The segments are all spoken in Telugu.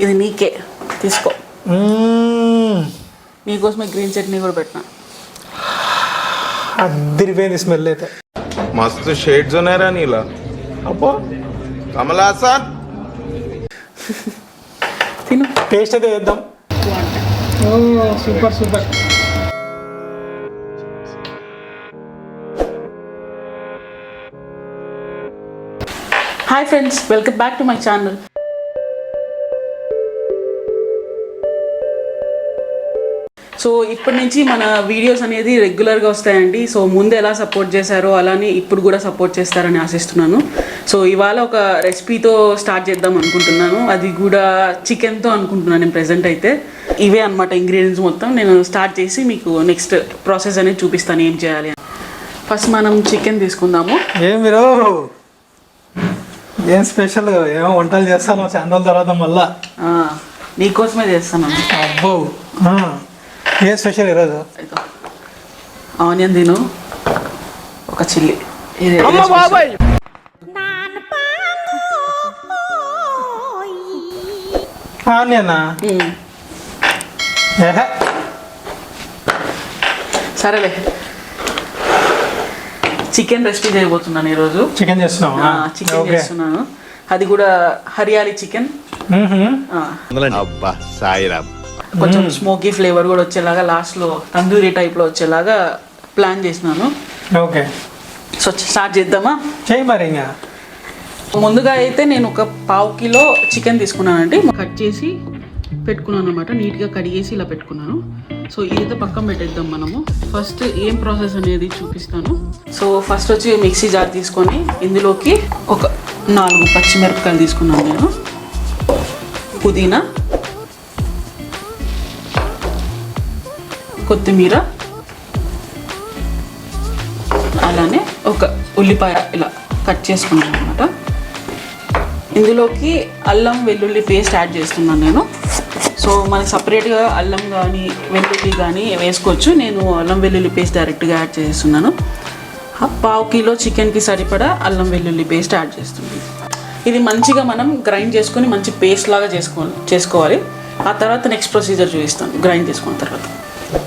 ఇది నీకే తీసుకో. నీకోసమే గ్రీన్ చట్నీ కూడా పెట్టినా. అదిరిపోయింది స్మెల్ అయితే. మస్తు షేడ్స్ ఉన్నాయరా నీలా. అబ్బో కమలాసన్. తిను. టేస్ట్ అయితే చేద్దాం. Super super. Hi friends, welcome back to my channel. So ఇప్పటి నుంచి మన వీడియోస్ అనేది రెగ్యులర్గా వస్తాయండి. సో ముందు ఎలా సపోర్ట్ చేశారో అలానే ఇప్పుడు కూడా సపోర్ట్ చేస్తారని ఆశిస్తున్నాను. సో ఇవాళ ఒక రెసిపీతో స్టార్ట్ చేద్దాం అనుకుంటున్నాను. అది కూడా చికెన్తో అనుకుంటున్నాను నేను ప్రెజెంట్ అయితే. ఇవే అనమాట ఇంగ్రీడియంట్స్ మొత్తం. నేను స్టార్ట్ చేసి మీకు నెక్స్ట్ ప్రాసెస్ అనేది చూపిస్తాను ఏం చేయాలి. ఫస్ట్ మనం చికెన్ తీసుకుందాము. ఏం స్పెషల్ ఏమో వంటలు చేస్తాను చాలా రోజుల తర్వాత మళ్ళా. నీకోసమే చేస్తాను. అబ్బో ఏ స్పెషల్ ఈరోజు? ఆనియన్ తిను, ఒక చిల్లీ. ఆనియనా? సరేలే. చికెన్ రెసిపీ చేయబోతున్నాను ఈరోజు. చికెన్ చేస్తున్నావా? చికెన్ చేస్తున్నాను. అది కూడా హరియాలి చికెన్. కొంచెం స్మోకీ ఫ్లేవర్ కూడా వచ్చేలాగా, లాస్ట్లో తందూరి టైప్లో వచ్చేలాగా ప్లాన్ చేసినాను. ఓకే, సో స్టార్ట్ చేద్దామా? చేయి మరి. ఇంకా ముందుగా అయితే నేను ఒక 1/2 కిలో చికెన్ తీసుకున్నానండి. కట్ చేసి పెట్టుకున్నాను అనమాట. నీట్గా కడిగేసి ఇలా పెట్టుకున్నాను. సో ఇదైతే పక్కన పెట్టేద్దాం మనము. ఫస్ట్ ఏం ప్రాసెస్ అనేది చూపిస్తాను. సో ఫస్ట్ వచ్చి మిక్సీ జార్ తీసుకొని ఇందులోకి ఒక 4 పచ్చిమిరపకాయలు తీసుకున్నాను నేను, పుదీనా, కొత్తిమీర, అలానే ఒక ఉల్లిపాయ ఇలా కట్ చేసుకున్నాను అనమాట. ఇందులోకి అల్లం వెల్లుల్లి పేస్ట్ యాడ్ చేస్తున్నాను నేను. సో మనకి సపరేట్గా అల్లం కానీ వెల్లుల్లి కానీ వేసుకోవచ్చు. నేను అల్లం వెల్లుల్లి పేస్ట్ డైరెక్ట్గా యాడ్ చేస్తున్నాను. 1/2 కిలో చికెన్కి సరిపడా అల్లం వెల్లుల్లి పేస్ట్ యాడ్ చేస్తున్నాను. ఇది మంచిగా మనం గ్రైండ్ చేసుకొని మంచి పేస్ట్ లాగా చేసుకోవాలి. ఆ తర్వాత నెక్స్ట్ ప్రొసీజర్ చూపిస్తాను గ్రైండ్ చేసుకున్న తర్వాత.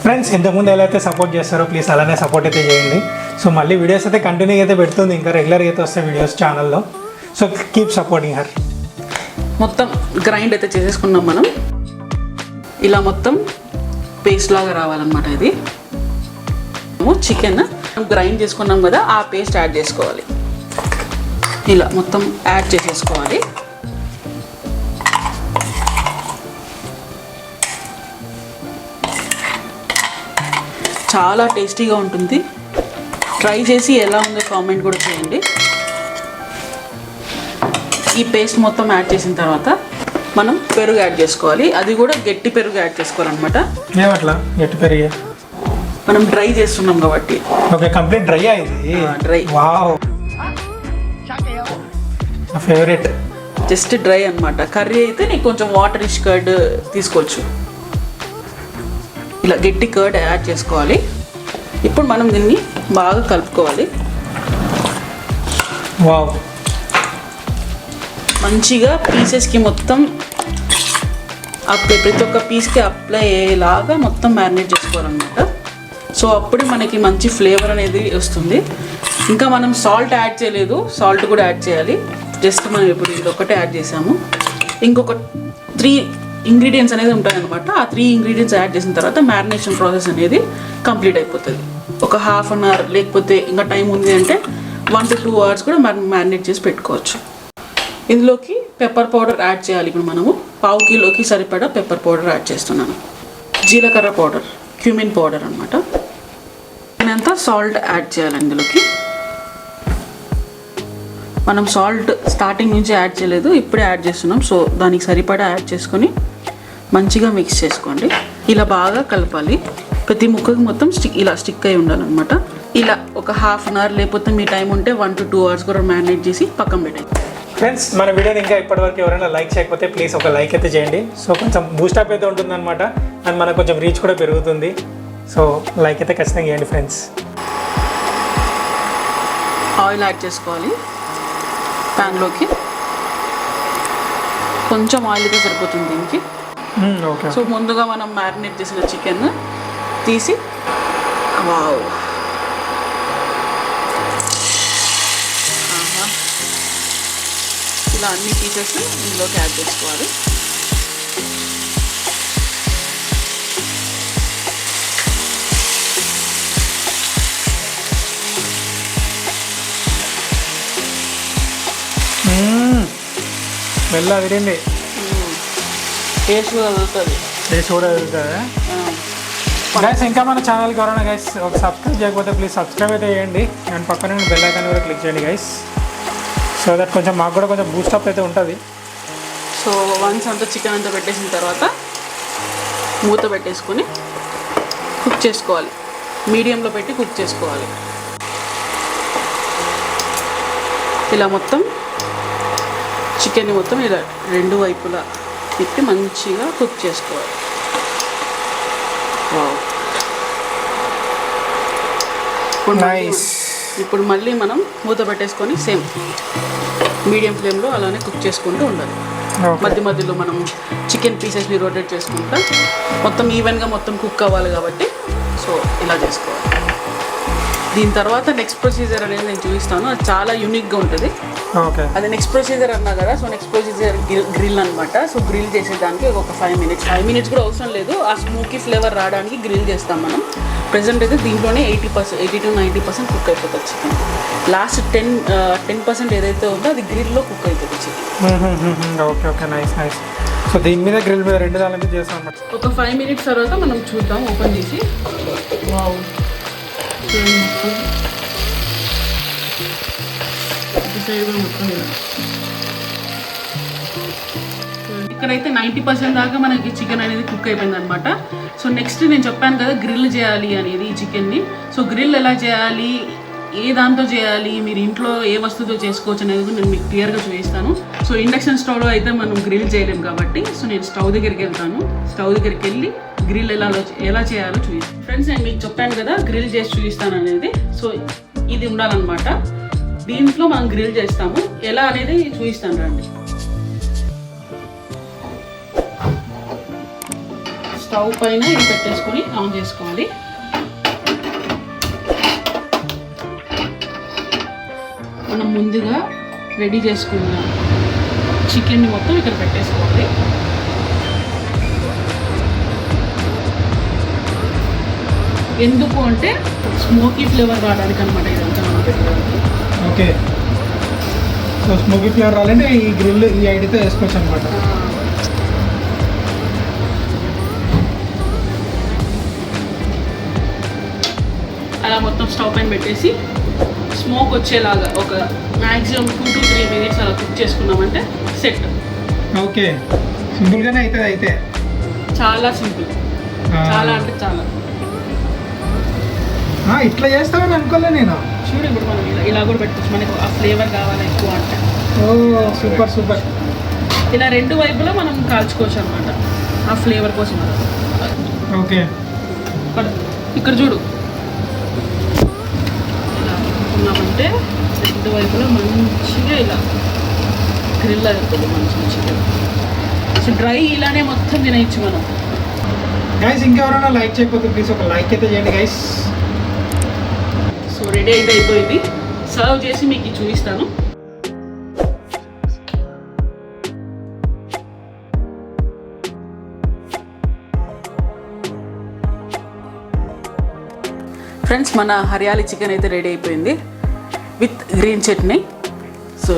ఫ్రెండ్స్, ఇంతకుముందు ఎలా అయితే సపోర్ట్ చేస్తారో ప్లీజ్ అలానే సపోర్ట్ అయితే చేయండి. సో మళ్ళీ వీడియోస్ అయితే కంటిన్యూగా అయితే పెడుతుంది, ఇంకా రెగ్యులర్గా అయితే వస్తాయి వీడియోస్ ఛానల్లో. So keep supporting her. మొత్తం గ్రైండ్ అయితే చేసేసుకున్నాం మనం. ఇలా మొత్తం పేస్ట్ లాగా రావాలన్నమాట. ఇది చికెన్ గ్రైండ్ చేసుకున్నాం కదా, ఆ పేస్ట్ యాడ్ చేసుకోవాలి. ఇలా మొత్తం యాడ్ చేసేసుకోవాలి. చాలా టేస్టీగా ఉంటుంది. ట్రై చేసి ఎలా ఉందో కామెంట్ కూడా చేయండి. ఈ పేస్ట్ మొత్తం యాడ్ చేసిన తర్వాత మనం పెరుగు యాడ్ చేసుకోవాలి. అది కూడా గట్టి పెరుగు యాడ్ చేసుకోవాలన్నమాట. ఏమట్లా గట్టి పెరుగు? మనం డ్రై చేస్తున్నాం కాబట్టి. ఓకే, కంప్లీట్ డ్రై ఇది. డ్రై. వావ్, నా ఫేవరెట్. జస్ట్ డ్రై అన్నమాట. కర్రీ అయితే నీకు కొంచెం వాటరిష్ కర్డ్ తీసుకోవచ్చు. ఇలా గట్టి కర్డ్ యాడ్ చేసుకోవాలి. ఇప్పుడు మనం దీన్ని బాగా కలుపుకోవాలి. వావ్, మంచిగా పీసెస్కి మొత్తం ప్రతి ఒక్క పీస్కి అప్లై అయ్యేలాగా మొత్తం మ్యారినేట్ చేసుకోవాలన్నమాట. సో అప్పుడు మనకి మంచి ఫ్లేవర్ అనేది వస్తుంది. ఇంకా మనం సాల్ట్ యాడ్ చేయలేదు, సాల్ట్ కూడా యాడ్ చేయాలి. జస్ట్ మనం ఇప్పుడు ఇది ఒకటే యాడ్ చేసాము. ఇంకొక 3 ఇంగ్రీడియంట్స్ అనేది ఉంటాయన్నమాట. ఆ 3 ఇంగ్రీడియంట్స్ యాడ్ చేసిన తర్వాత మ్యారినేషన్ ప్రాసెస్ అనేది కంప్లీట్ అయిపోతుంది. ఒక 1/2 అవర్ లేకపోతే ఇంకా టైం ఉంది అంటే 1 to 2 hours కూడా మ్యారినేట్ చేసి పెట్టుకోవచ్చు. ఇందులోకి పెప్పర్ పౌడర్ యాడ్ చేయాలి. ఇప్పుడు మనము 1/2 కిలోకి సరిపడా పెప్పర్ పౌడర్ యాడ్ చేస్తున్నాను. జీలకర్ర పౌడర్, క్యూమిన్ పౌడర్ అనమాట. నేనంతా సాల్ట్ యాడ్ చేయాలి. ఇందులోకి మనం సాల్ట్ స్టార్టింగ్ నుంచి యాడ్ చేయలేదు, ఇప్పుడే యాడ్ చేస్తున్నాం. సో దానికి సరిపడా యాడ్ చేసుకొని మంచిగా మిక్స్ చేసుకోండి. ఇలా బాగా కలపాలి. ప్రతి ముక్కకి మొత్తం ఇలా స్టిక్ అయి ఉండాలన్నమాట. ఇలా ఒక 1/2 అవర్ లేకపోతే మీ టైం ఉంటే 1 to 2 hours కూడా మ్యారినేట్ చేసి పక్కన పెట్టండి. ఫ్రెండ్స్, మన వీడియోని ఇంకా ఇప్పటివరకు ఎవరైనా లైక్ చేయకపోతే ప్లీజ్ ఒక లైక్ అయితే చేయండి. సో కొంచెం బూస్టప్ అయితే ఉంటుందన్నమాట. అండ్ మనకు కొంచెం రీచ్ కూడా పెరుగుతుంది. సో లైక్ అయితే ఖచ్చితంగా చేయండి ఫ్రెండ్స్. ఆయిల్ యాడ్ చేసుకోవాలి ప్యాన్లోకి. కొంచెం ఆయిల్ అయితే సరిపోతుంది దీనికి. ఓకే. సో ముందుగా మనం మ్యారినేట్ చేసిన చికెన్ తీసి వావ్ ఇలా అన్ని పీసెస్ ఇందులోకి యాడ్ చేసుకోవాలి. మెల్ల విరింది. టేస్ట్ కూడా వదులుతుంది. టేస్ట్ కూడా వదులుతుంది. గైస్ ఇంకా మన ఛానల్కి ఎవరైనా గైస్ ఒక సబ్స్క్రైబ్ చేయకపోతే ప్లీజ్ సబ్స్క్రైబ్ అయితే చేయండి. అండ్ పక్కన బెల్ ఐకాన్ కూడా క్లిక్ చేయండి గైస్. సో దట్ కొంచెం మాకు కూడా కొంచెం బూస్టప్ అయితే ఉంటుంది. సో వన్స్ అంతా చికెన్ అంతా పెట్టేసిన తర్వాత మూత పెట్టేసుకొని కుక్ చేసుకోవాలి. మీడియంలో పెట్టి కుక్ చేసుకోవాలి. ఇలా మొత్తం చికెన్ని మొత్తం ఇలా రెండు వైపులా తిప్పి మంచిగా కుక్ చేసుకోవాలి. ఇప్పుడు మళ్ళీ మనం మూత పెట్టేసుకొని సేమ్ మీడియం ఫ్లేమ్లో అలానే కుక్ చేసుకుంటూ ఉండాలి. మధ్య మధ్యలో మనం చికెన్ పీసెస్ని రొటేట్ చేసుకుంటా మొత్తం ఈవెన్గా మొత్తం కుక్ అవ్వాలి కాబట్టి సో ఇలా చేసుకోవాలి. దీని తర్వాత నెక్స్ట్ ప్రొసీజర్ అనేది నేను చూపిస్తాను. అది చాలా యూనిక్గా ఉంటుంది. అది నెక్స్ట్ ప్రొసీజర్ అన్నా కదా. సో నెక్స్ట్ ప్రొసీజర్ గ్రిల్ అనమాట. సో గ్రిల్ చేసేదానికి ఒక 5 మినిట్స్ కూడా అవసరం లేదు. ఆ స్మోకీ ఫ్లేవర్ రావడానికి గ్రిల్ చేస్తాం మనం. ప్రెజెంట్ అయితే దీంట్లోనే 80% to 90% కుక్ అయిపోతుంది చికెన్. లాస్ట్ 10% ఏదైతే ఉందో అది గ్రిల్లో కుక్ అయిపోతుంది చికెన్. Okay nice. సో దీని మీద గ్రిల్ మీద రెండు దాని మీద చేస్తాం అన్నమాట. ఒక 5 మినిట్స్ తర్వాత మనం చూద్దాం ఓపెన్ చేసి. వావ్ ఇక్కడైతే 90% దాకా మనకి చికెన్ అనేది కుక్ అయిపోయింది అనమాట. సో నెక్స్ట్ నేను చెప్పాను కదా గ్రిల్ చేయాలి అనేది ఈ చికెన్ని. సో గ్రిల్ ఎలా చేయాలి, ఏ దాంతో చేయాలి, మీరు ఇంట్లో ఏ వస్తువుతో చేసుకోవచ్చు అనేది నేను మీకు క్లియర్గా చూపిస్తాను. సో ఇండక్షన్ స్టవ్లో అయితే మనం గ్రిల్ చేయలేము కాబట్టి సో నేను స్టవ్ దగ్గరికి వెళ్తాను. స్టవ్ దగ్గరికి వెళ్ళి గ్రిల్ ఎలా చేయాలో చూపిస్తాను. ఫ్రెండ్స్ నేను మీకు చెప్పాను కదా గ్రిల్ చేసి చూపిస్తాను అనేది. సో ఇది ఉండాలన్నమాట. దీంట్లో మనం గ్రిల్ చేస్తాము. ఎలా అనేది చూపిస్తాను రండి. స్టవ్ పైన ఇది పెట్టేసుకొని ఆన్ చేసుకోవాలి. మనం ముందుగా రెడీ చేసుకున్న చికెన్ని మొత్తం ఇక్కడ పెట్టేసుకోవాలి. ఎందుకు అంటే స్మోకీ ఫ్లేవర్ రావడానికి అనమాట ఇదంతా మనం పెట్టడానికి. ఓకే. సో స్మోకీ ఫ్లేవర్ రావాలంటే ఈ గ్రిల్ ఈ ఐడితో వేసుకోవచ్చు అనమాట. అలా మొత్తం స్టవ్ పైన పెట్టేసి స్మోక్ వచ్చేలాగా ఒక మ్యాక్సిమం 2 to 3 మినిట్స్ అలా కుక్ చేసుకున్నామంటే సెట్. ఓకే సింపుల్గానే అవుతుంది. అయితే చాలా సింపుల్. చాలా అంటే చాలా. ఇట్లా చేస్తామని అనుకోలే నేను. చూడు ఇప్పుడు మనం ఇలా కూడా పెట్టుకోవచ్చు. మనకు ఆ ఫ్లేవర్ కావాలి ఎక్కువ అంటే. సూపర్. ఇలా రెండు వైపులా మనం కాల్చుకోవచ్చు అనమాట ఆ ఫ్లేవర్ కోసం. ఓకే ఇక్కడ చూడు ఇలా అనుకున్నామంటే రెండు వైపులా మంచిగా ఇలా గ్రిల్ అవుతుంది మంచిగా. సో డ్రై ఇలానే మొత్తం తినేయచ్చు మనం. గైస్ ఇంకెవరైనా లైక్ చేయకపోతే ప్లీజ్ ఒక లైక్ అయితే చేయండి గైస్. సో రెడీ అయితే అయిపోయింది. సర్వ్ చేసి మీకు చూపిస్తాను. ఫ్రెండ్స్ మన హరియాలి చికెన్ అయితే రెడీ అయిపోయింది with green chutney. So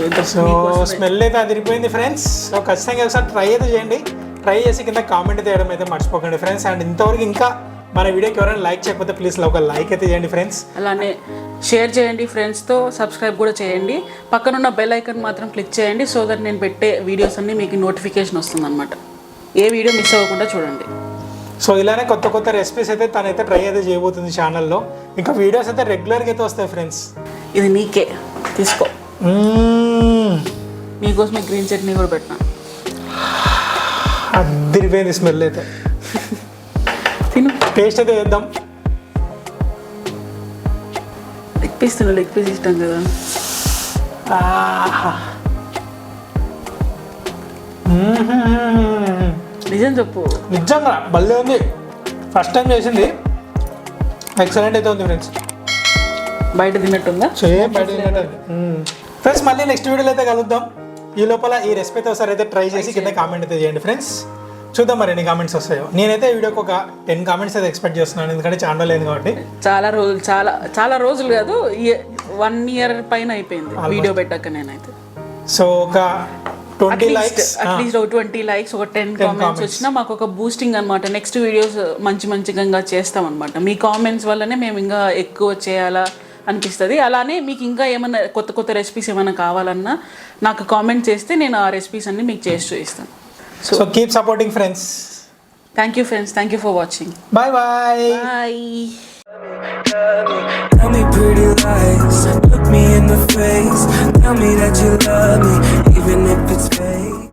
smell అయితే అదిరిపోయింది ఫ్రెండ్స్. సో ఖచ్చితంగా ఒకసారి ట్రై అయితే చేయండి. ట్రై చేసి కింద కామెంట్ చేయడం అయితే మర్చిపోకండి ఫ్రెండ్స్. అండ్ ఇంతవరకు ఇంకా మన వీడియోకి ఎవరైనా లైక్ చేయకపోతే ప్లీజ్ ఒక లైక్ అయితే చేయండి ఫ్రెండ్స్. అలానే షేర్ చేయండి ఫ్రెండ్స్తో, సబ్స్క్రైబ్ కూడా చేయండి. పక్కనున్న బెల్ ఐకాన్ మాత్రం క్లిక్ చేయండి. సో దట్ నేను పెట్టే వీడియోస్ అన్నీ మీకు నోటిఫికేషన్ వస్తుంది అనమాట. ఏ వీడియో మిస్ అవ్వకుండా చూడండి. సో ఇలానే కొత్త రెసిపీస్ అయితే తనైతే ట్రై అయితే చేయబోతుంది ఛానల్లో. ఇంకా వీడియోస్ అయితే రెగ్యులర్గా అయితే వస్తాయి ఫ్రెండ్స్. ఇది నీకే తీసుకో. మీకోసమే గ్రీన్ చట్నీ కూడా పెట్టినా. అదిరిపోయింది స్మెల్ అయితే. తిను. టేస్ట్ అయితే చేద్దాం. లెగ్ పీస్ ఇష్టం కదా. నిజం చెప్పు. నిజంగా భలే ఉంది. ఫస్ట్ టైం చేసింది ఎక్సలెంట్ అయితే ఉంది ఫ్రెండ్స్. బయట తిన్నట్టుందా? సేమ్ బయట తిన్నట్టు. ఫ్రెండ్స్ మళ్ళీ నెక్స్ట్ వీడియోలో అయితే కలుద్దాం. ఈ లోపల ఈ రెసిపీ అయితే ఒకసారి అయితే ట్రై చేసి కింద కామెంట్ అయితే చేయండి ఫ్రెండ్స్. చూద్దాం మరి ఎన్ని కామెంట్స్ వస్తాయో. నేనైతే వీడియోకి ఒక 10 కామెంట్స్ అయితే ఎక్స్పెక్ట్ చేస్తున్నాను, ఎందుకంటే చాలా లేదు కాబట్టి. చాలా రోజులు కాదు, 1 year పైన అయిపోయింది వీడియో పెట్టాక నేనైతే. సో ఒక 20 likes, అట్లీస్ట్ ఒక 20 likes, ఒక 10 కామెంట్స్ వచ్చినా మాకు ఒక బూస్టింగ్ అనమాట. నెక్స్ట్ వీడియోస్ మంచిగా చేస్తాం అనమాట. మీ కామెంట్స్ వల్లనే మేము ఇంకా ఎక్కువ చేయాలా అనిపిస్తుంది. అలానే మీకు ఇంకా ఏమైనా కొత్త రెసిపీస్ ఏమైనా కావాలన్నా నాకు కామెంట్ చేస్తే నేను ఆ రెసిపీస్ అన్ని మీకు చేసి చూపిస్తాను. So keep supporting friends. Thank you friends, thank you for watching. Bye bye. Tell me pretty lies, look me in the face, tell me that you love me, even if it's fake.